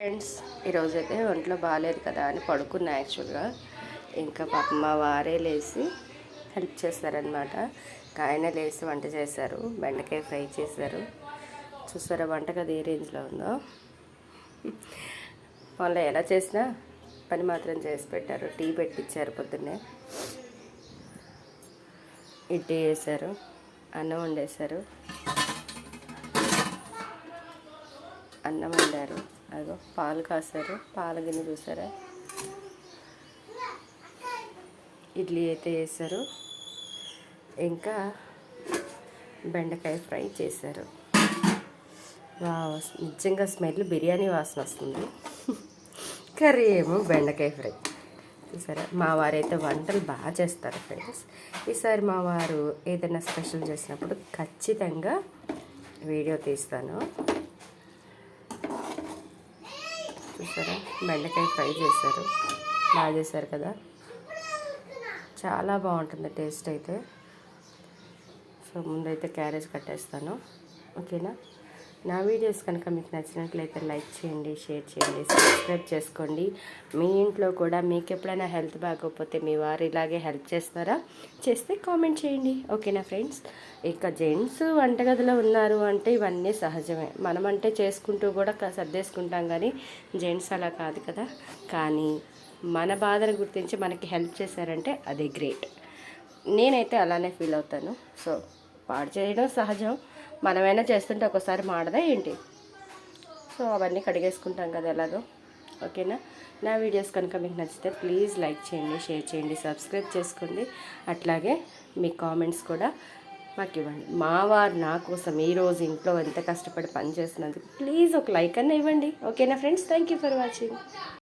Friends, ఈరోజైతే ఒంట్లో బాగాలేదు కదా అని పడుకున్నా. యాక్చువల్గా ఇంకా పాప మా వారే లేచి హెల్ప్ చేస్తారనమాట. ఆయన లేచి వంట చేశారు, బెండకాయ ఫ్రై చేశారు. చూసారా వంట కదా ఏ రేంజ్లో ఉందో. వాళ్ళ ఎలా చేసినా పని మాత్రం చేసి పెట్టారు. టీ పెట్టించారు, పొద్దున్నే ఇడ్లీ వేశారు, అన్నం వండేశారు, అన్నం వండారు. అదో పాలు కాసారు, పాల గిన్నె చూసారా. ఇడ్లీ అయితే వేసారు, ఇంకా బెండకాయ ఫ్రై చేశారు. నిజంగా స్మెల్ బిర్యానీ వాసన వస్తుంది. కర్రీ ఏమో బెండకాయ ఫ్రై. చూసారా, మా వారైతే వంటలు బాగా చేస్తారు ఫ్రెండ్స్. ఈసారి మా వారు ఏదైనా స్పెషల్ చేసినప్పుడు ఖచ్చితంగా వీడియో తీస్తాను. చూసారా, బెండకాయ ఫ్రై చేశారు, బాగా చేశారు కదా, చాలా బాగుంటుంది టేస్ట్ అయితే. సో ముందైతే క్యారేజ్ కట్టేస్తాను. ఓకేనా, నా వీడియోస్ కనుక మీకు నచ్చినట్లయితే లైక్ చేయండి, షేర్ చేయండి, సబ్స్క్రైబ్ చేసుకోండి. మీ ఇంట్లో కూడా మీకు ఎప్పుడైనా హెల్త్ బాగోకపోతే మీ వారు ఇలాగే హెల్ప్ చేస్తారా? చేస్తే కామెంట్ చేయండి. ఓకేనా ఫ్రెండ్స్, ఇక జెంట్స్ వంటగదిలో ఉన్నారు అంటే ఇవన్నీ సహజమే. మనమంటే చేసుకుంటూ కూడా సర్దేసుకుంటాం, కానీ జెంట్స్ అలా కాదు కదా. కానీ మన బాధను గుర్తించి మనకి హెల్ప్ చేశారంటే అది గ్రేట్. నేనైతే అలానే ఫీల్ అవుతాను. సో పాడు చేయడం సహజం, మనమైనా చేస్తుంటే ఒకసారి మాడదా ఏంటి. సో అవన్నీ కడిగేసుకుంటాం కదా ఎలాగో. ఓకేనా, నా వీడియోస్ కనుక మీకు నచ్చితే ప్లీజ్ లైక్ చేయండి, షేర్ చేయండి, సబ్స్క్రైబ్ చేసుకోండి. అట్లాగే మీ కామెంట్స్ కూడా మాకు ఇవ్వండి. మా వారు నా కోసం ఈరోజు ఇంట్లో ఎంత కష్టపడి పని చేస్తున్నందుకు ప్లీజ్ ఒక లైక్ అన్న ఇవ్వండి. ఓకేనా friends, thank you for watching.